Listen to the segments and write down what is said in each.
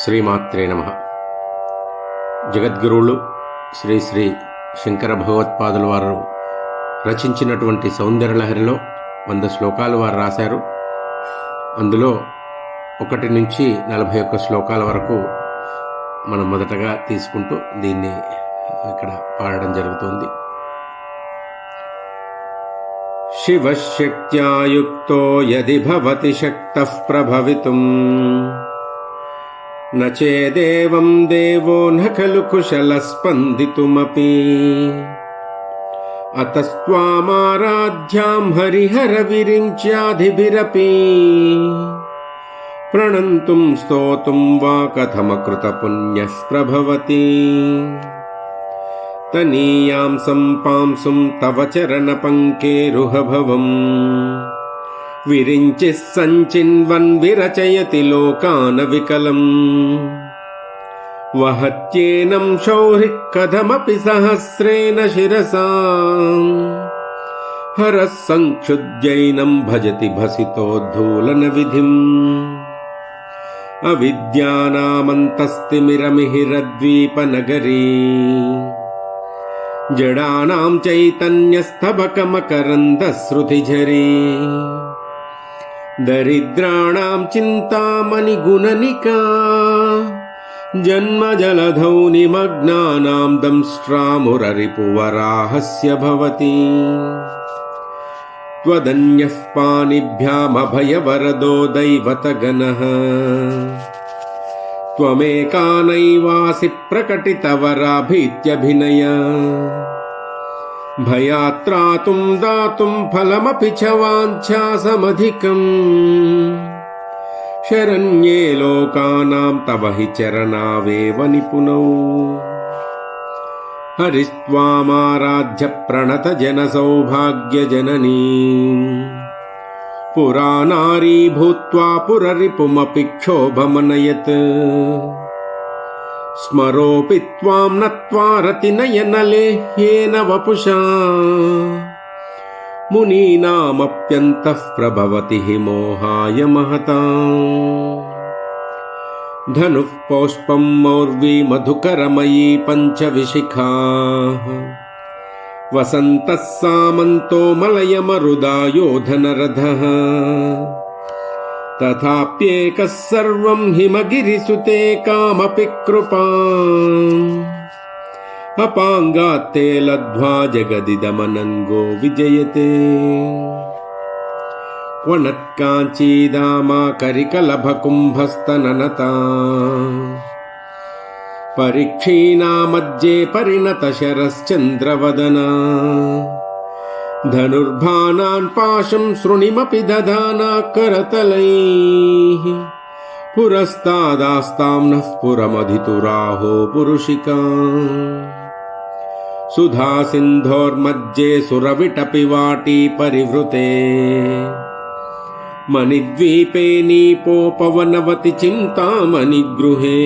శ్రీమాత్రే నమః. జగద్గురువులు శ్రీ శ్రీ శంకర భగవత్పాదుల వారు రచించినటువంటి సౌందర్యలహరిలో 100 శ్లోకాలు వారు రాశారు. అందులో 1 నుంచి 41 శ్లోకాల వరకు మనం మొదటగా తీసుకుంటూ దీన్ని ఇక్కడ పాడడం జరుగుతుంది. శివశక్త్యాయుక్తో యది భవతి శక్తః ప్రభవితుం న చేదేవం దేవో న ఖలు కుశలః స్పందితుమపి అతస్త్వామారాధ్యాం హరిహర విరించ్యాధిభిరపి ప్రణంతుం స్తోతుం వా కథమకృత పుణ్యః ప్రభవతి తనీయాం సంపాంసుం తవ చరణ పంకేరుహభవం విరించి సంచిన్వన్ విరచయతి లోకాన వికలం వహత్యేనం శౌరి కథమపి సహస్రేణ శిరసా హరః సంక్షుద్యైనం భజతి భసితోద్ధూలన విధిం అవిద్యానామంతస్తిమిరమిహిరద్వీపనగరీ జడానాం చైతన్యస్తబకమకరందశ్రుతిఝరీ దరిద్రాణాం చింతామణి గుణనికా జన్మజలధౌ నిమగ్నానాం దంష్ట్రామురరిపువరాహస్య భవతి త్వదన్యః పానిభ్యామభయవరదో దైవతగణః త్వమేకానైవాసి ప్రకటితవరాభీత్యభినయ భయాత్రాతుం దాతుం ఫలమపి చ వాంఛాసమధికం శరణ్యే లోకానాం తవ హి చరణావేవ నిపుణౌ హరిస్త్వామారాధ్య ప్రణత జన సౌభాగ్య జననీ పురానారీ భూత్వా పురరిపుమపి క్షోభమనయత్ స్మరోపి త్వాం నత్వా రతినయనలేహ్యేన వపుషా మునీనామప్యంతః ప్రభవతి హి మోహాయ మహతాం ధనుః పౌష్పం మౌర్వీ మధుకరమయీ పంచవిశిఖాః వసంతః సామంతో మలయమరుదాయోధనరథః తథాప్యేకः సర్వం హిమగిరిసుతే కామపి కృపాం అపాంగాత్తే లబ్ధ్వా జగదిదమనంగో విజయతే క్వనత్కాంచీదామా కరికలభకుంభస్తననతా పరీక్షీణామజ్జే పరిణత శరశ్చంద్రవదనా ధనుర్బాణాన్ పాశం శృణిమపి దధానా కరతలైః పురస్తాదాస్తాం నః పురమధితురాహో పురుషికా సుధా సింధోర్మజ్జే సురవిటపి వాటీ పరివృతే మణిద్వీపే నీపోపవనవతి చింతామణి గృహే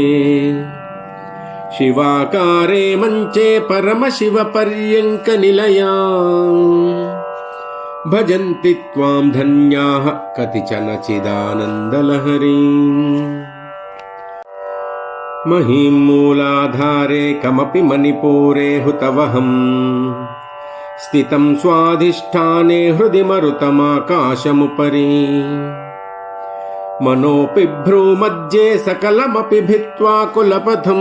శివాకారే మంచే పరమశివ పర్యంక నిలయా భజంతి త్వాం ధన్యాః కతిచన చిదానందలహరీం మహీం మూలాధారే కమపి మణిపూరే హుతవహం స్థితం స్వాధిష్ఠానే హృది మరుతమాకాశముపరి మనోపి భ్రూమధ్యే సకలమపి భిత్వా కులపథం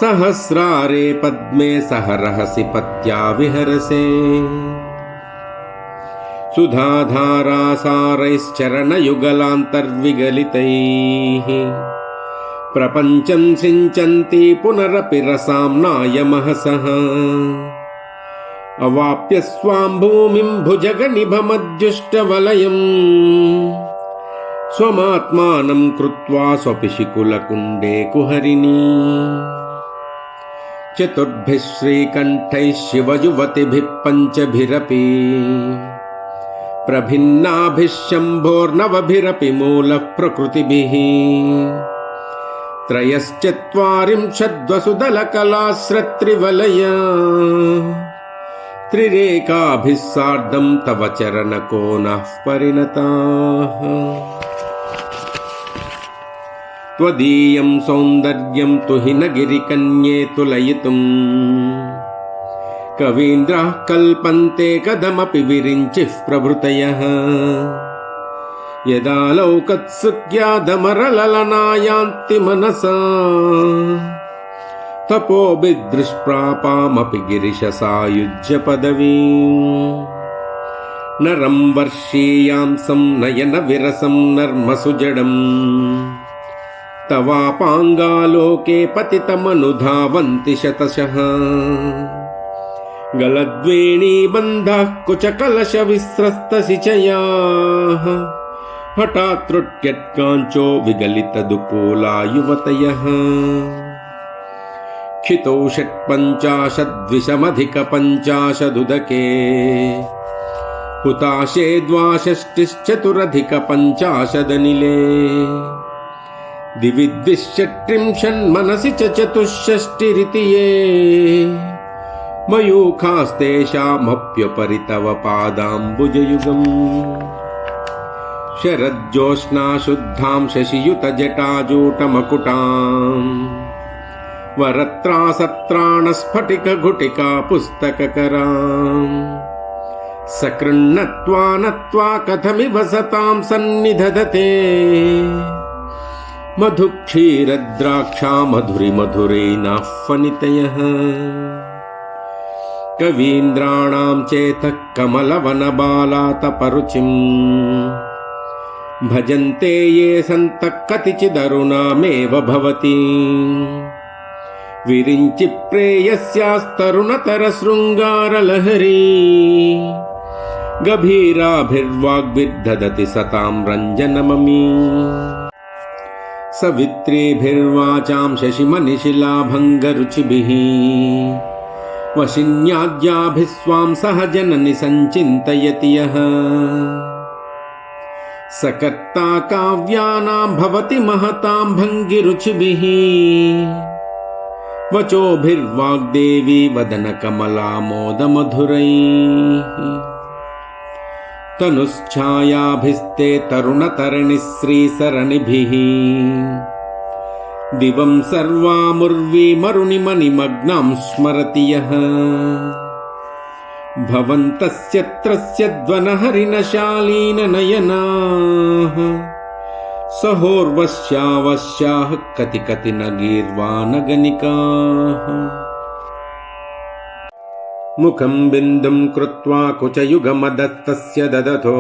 సహస్రారే పద్మే సహరహసి పత్యా విహరసే సుధాధారాసారైశ్చరణయుగలాంతర్విగలితైః ప్రపంచం సించంతి పునరపి రసాంనాయమహసః అవాప్య స్వాం భూమిం భుజగనిభమజ్జుష్టవలయం స్వమాత్మానం కృత్వా స్వపిశికులకుండే కుహరిణీ చతుర్భిః శ్రీకంఠైః శివయువతిభిః పంచభిరపి ప్రభిన్నాభిః శంభోర్నవభిరపి మూలః ప్రకృతిభిః త్రయశ్చత్వారింశద్వసుదలకలాస్రత్రివలయా త్రిరేకాభిः సార్ధం తవ చరణకోనః పరిణతాః त्वदीयं सौन्दर्यं तुहिनगिरिकन्ये तुलयितुम् कवीन्द्राः कल्पन्ते कथमपि विरिञ्चिः प्रभृतयः यदा लौकत्सुख्यादमरललनायान्ति मनसा तपोभिदृष्प्रापामपि गिरिशसायुज्य पदवीम् नरं वर्षीयांसं नयन विरसं नर्मसुजडम् तवापाङ्गालोके पतितमनुधावन्ति शतशः गलद्वेणीबन्धाः कुचकलशविस्रस्तसिचयाः हठात् त्रुट्यत्काञ्चो विगलितदुपोला युवतयः क्षितौ षट्पञ्चाशद्विषमधिकपञ्चाशदुदके हुताशे द्वाषष्टिश्चतुरधिकपञ्चाशदनिले दिवि द्विषट्त्रिंशन्मनसि च चतुष्षष्टिरिति ये मयूखास्तेषामप्युपरि तव पादाम्बुजयुगम् शरज्योत्स्ना शुद्धां शशियुतजटाजूटमकुटाम् वरत्रासत्राणस्फटिकघुटिका पुस्तककराम् सकृन्नत्वा नत्वा कथमिव सतां सन्निधदते मधुक्षीरद्राक्षा मधुरिमधुरैनाह्वनितयः कवीन्द्राणां चेतः कमलवनबालातपरुचिम् भजन्ते ये सन्तः कतिचिदरुणामेव भवति विरिञ्चि प्रेयस्यास्तरुणतरशृङ्गारलहरी गभीराभिर्वाग्भिर्दधति सतां रञ्जनममी सवित्रीभिर्वाचां शशिमनिशिलाभङ्गरुचिभिः वशिन्याद्याभिः स्वां सह जननि सञ्चिन्तयति यः सकर्ता काव्यानां भवति महतां भङ्गिरुचिभिः वचोभिर्वाग्देवी वदनकमलामोदमधुरैः तनुश्छायाभिस्ते तरुणतरणिश्रीसरणिभिः दिवं सर्वामुर्वीमरुणिमणिमग्नां स्मरति यः भवन्तस्यत्रस्य ध्वनहरिणशालीननयनाः सहोर्वश्यावश्याः कति कति न गीर्वाणगणिकाः मुखं बिन्दुं कृत्वा कुचयुगमदत्तस्य ददतो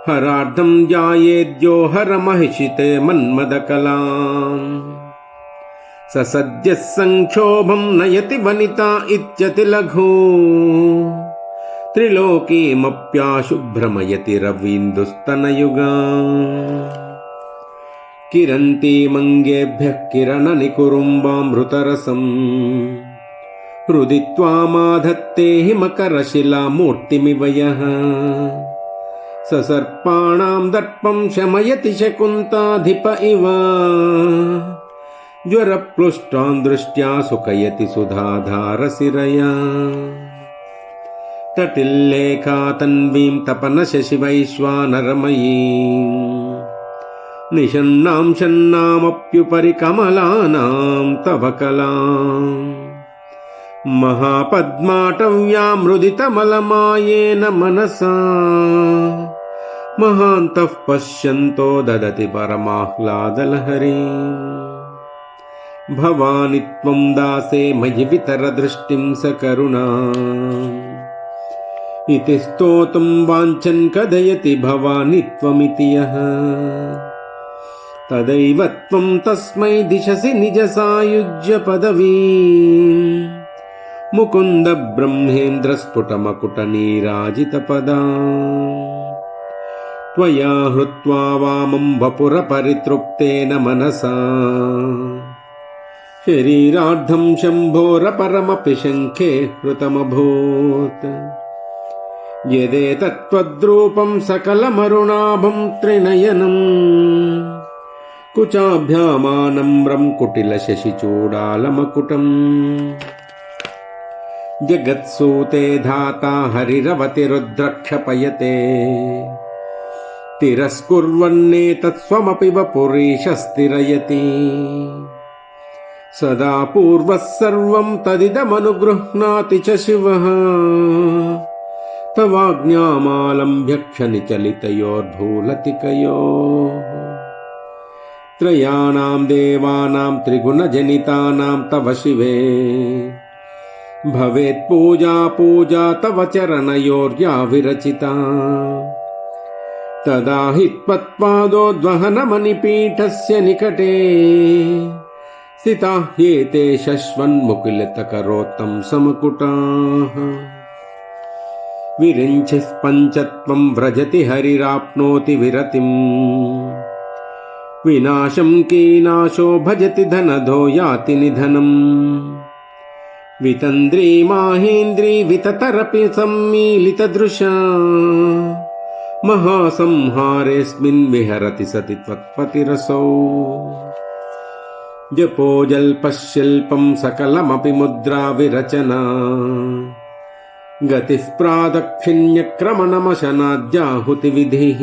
हरार्धं ध्यायेद्यो हरमहिषिते मन्मदकलाम् स सद्यः संक्षोभं नयति वनिता इत्यतिलघु त्रिलोकीमप्याशु भ्रमयति रवीन्दुस्तनयुगा किरन्तीमङ्गेभ्यः किरणनिकुरुम्बामृतरसम् हृदि त्वामाधत्ते हिमकरशिलामूर्तिमिव यः ससर्पाणां दर्पं शमयति शकुन्ताधिप इव ज्वरप्लुष्टान् दृष्ट्या सुखयति सुधाधारसिरया तटिल्लेखा तन्वीं तपनशशिवैश्वानरमयीम् निषन्नां षण्णामप्युपरि कमलानां तव कलाम् महापद्माटव्यामृदितमलमायेन मनसा महान्तः पश्यन्तो ददति परमाह्लादलहरी भवानि त्वं दासे मयि वितरदृष्टिं सकरुणा इति स्तोतुं वाञ्छन् कथयति भवानि त्वमिति यः तदैव त्वं तस्मै दिशसि निजसायुज्य पदवीम् मुकुन्द ब्रह्मेन्द्र स्फुटमकुटनीराजितपदा त्वया हृत्वा वामं वपुरपरितृप्तेन मनसा शरीरार्धं शम्भोरपरमपि शङ्खे हृतमभूत् यदेतत्त्वद्रूपं सकलमरुणाभं त्रिनयनम् कुचाभ्यामानम्रं कुटिलशशिचूडालमकुटम् जगत्सूते धाता हरिरवति रुद्रक्षपयते तिरस्कुर्वन्नेतत्स्वमपि वपुरीशस्तिरयति सदा पूर्वः सर्वं तदिदमनुगृह्णाति च शिवः तवाज्ञामालम्ब्य क्षणिचलितयोर्धूलतिकयोः त्रयाणां देवानां त्रिगुणजनितानां तव शिवे भवेत् पूजा तव चरणयोर्या विरचिता तदा हि त्वत्पादोद्वहनमणिपीठस्य निकटे स्थिताः ह्येते शश्वन्मुकुलितकरोत्तं समकुटाः विरिञ्चिः पञ्चत्वं व्रजति हरिराप्नोति विरतिम् विनाशं कीनाशो भजति धनधो याति निधनम् वितन्द्री माहेन्द्री विततरपि सम्मीलितदृशा महासंहारेऽस्मिन् विहरति सति त्वत्पतिरसौ जपो जल्पशिल्पं सकलमपि मुद्रा विरचना गतिः प्रादक्षिण्यक्रमणमशनाद्याहुतिविधिः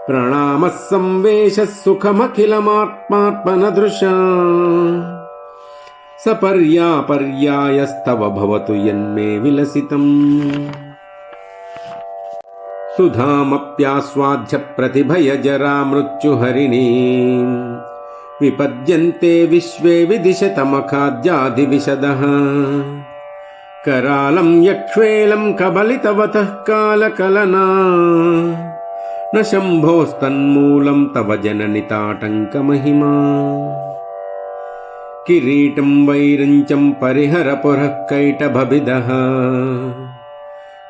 प्रणामः संवेशः सुखमखिलमात्मात्मनदृशा सपर्यापर्यायस्तव भवतु यन्मे विलसितम् सुधामप्यास्वाद्य प्रतिभयजरा मृत्युहरिणी विपद्यन्ते विश्वे विदिशतमखाद्यादिविशदः करालं यक्ष्वेलं कबलितवतः कालकलना न शम्भोस्तन्मूलं तव जननिताटङ्कमहिमा किरीटं वैरञ्चं परिहर पुरः कैटभभिदः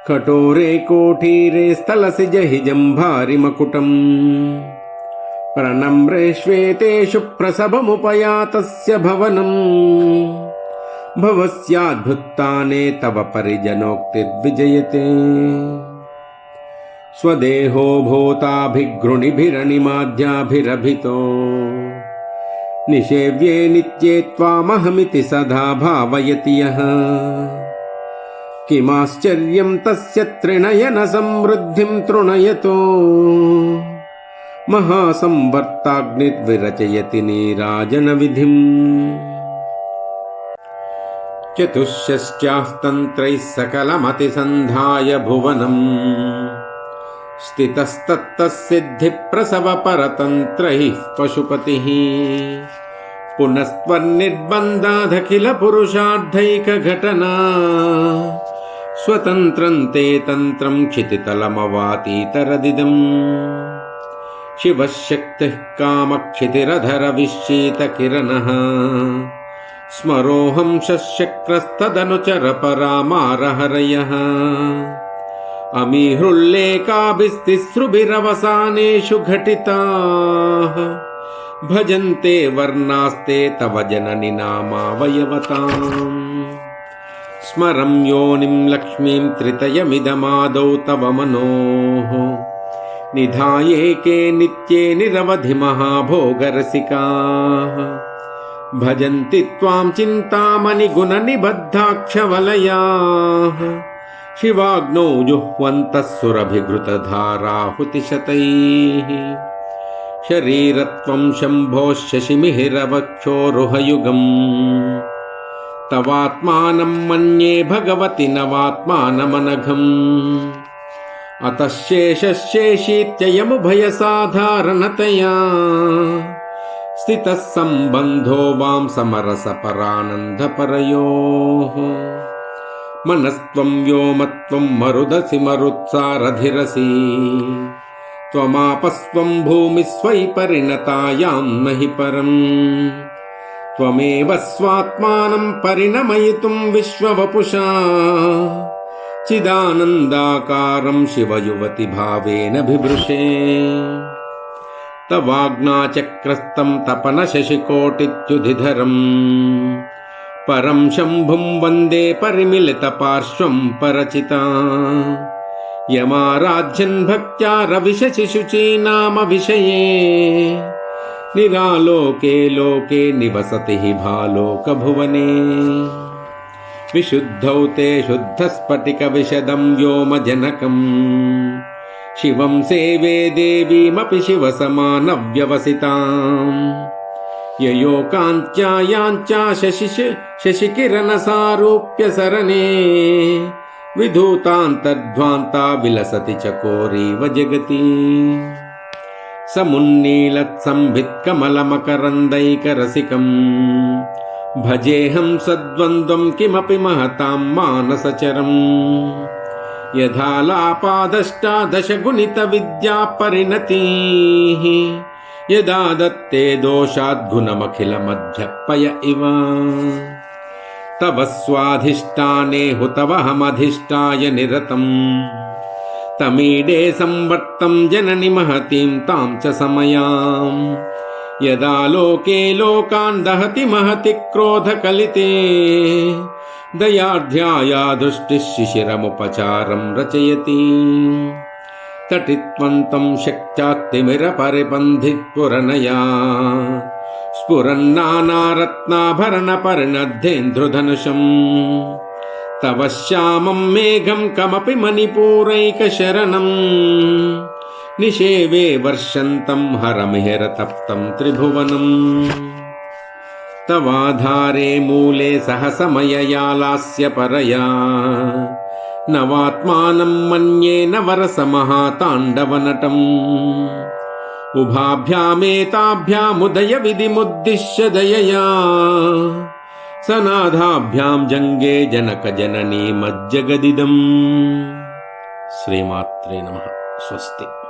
कठोरे कोठीरे स्थलसि जहिजम्भारिमकुटम् प्रणम्रे श्वेतेषु प्रसभमुपयातस्य भवनम् भवस्याद्भुत्ताने तव परिजनोक्तिर्विजयते स्वदेहो भूताभिगृणिभिरनिमाद्याभिरभितो निषेव्ये नित्ये त्वामहमिति सदा भावयति यः किमाश्चर्यं तस्य त्रिनयन समृद्धिं तृणयतो महासंवर्ताग्निर्विरचयति नीराजनविधिम् चतुष्षष्ट्यास्तन्त्रैः सकलमतिसन्धाय भुवनम् स्थितस्तत्तः सिद्धिप्रसवपरतन्त्रैः पशुपतिः पुनस्त्वन्निर्बन्धादखिलपुरुषार्थैकघटना स्वतन्त्रं ते तन्त्रं क्षितितलमवातीतरदिदम् शिवः शक्तिः कामक्षितिरधरविश्चितकिरणः स्मरोऽहं शशक्रस्तदनुचरपरामारहरयः अमीहृल्लेकाभिस्तिसृभिरवसानेषु घटिताः भजन्ते वर्णास्ते तव जननि नामावयवताम् स्मरं योनिं लक्ष्मीं त्रितयमिदमादौ तव मनोः निधायेके नित्ये निरवधि महाभोगरसिकाः भजन्ति त्वां चिन्तामणिगुणनिबद्धाक्षवलयाः शिवाग्नौ जुह्वन्तः सुरभिघृतधाराहुतिशतैः शरीरत्वं शम्भोः शशिमिहिरवक्षोरुहयुगम् तवात्मानं मन्ये भगवति नवात्मानमनघम् अतः शेषशेषीत्ययमुभयसाधारणतया स्थितः सम्बन्धो वां समरसपरानन्दपरयोः मनस्त्वं व्योमत्वं मरुदसि मरुत्सारधिरसि त्वमापस्त्वं भूमिस्वयि परिणतायां नहि परम् त्वमेव स्वात्मानं परिणमयितुं विश्ववपुषा चिदानन्दाकारं शिवयुवति भावेन बिभृशे तवाज्ञाचक्रस्तं तपनशशिकोटित्युधिधरम् परं शम्भुं वन्दे परिमिलितपार्श्वं परचिता यमाराध्यन् भक्त्या रविशशिशुचीनाम विषये निरालोके लोके निवसति हि भालोकभुवने विशुद्धौ ते शुद्धस्फटिकविशदं व्योमजनकम् శివం సేవే దేవీమపి శివసమానవ్యవసితాం యయోకాంత్యాయాంచ శశికిరణసారూప్య సరణే విధూతాంతర్ధ్వాంతా విలసతి చకోరీవ జగతి సమున్నీలత్సంభిత్కమలమకరందైకరసికం భజేహం సద్వంద్వం కిమపి మహతాం మానసచరం యథాలాపాదష్టాదశగుణిత విద్యా పరిణతీః యదా దత్తే దోషాద్గుణమఖిలమధ్యప్పయ ఇవ తవ స్వాధిష్టానే హుతవహమధిష్టాయ నిరతం తమీడే సంవర్తం జనని మహతీం తాం చ సమయాం యదా లోకే లోకాన్ దహతి మహతి క్రోధకలితే దయాఢ్యాయా దృష్టిః శిశిరముపచారం రచయతి తటిత్వంతం శక్త్యాత్తిమిర పరిబంధిత్పురనయా స్ఫురన్నానారత్నాభరణ పరిణద్ధేంద్రుధనుషం తవ శ్యామం మేఘం కమపి మణిపూరైకశరణం నిషేవే వర్షంతం హరమిహిర తప్తం త్రిభువనం తవాధారే మూలే సహసమయయాలాస్య పరయా నవాత్మానం మన్యే నవరసమహాతాండవనటం ఉభాభ్యామేతాభ్యాముదయ విధిముద్దిశ్య దయయా సనాథాభ్యాం జంగే జనక జననీ మజ్జగదిదం. శ్రీమాత్రే నమః. స్వస్తి.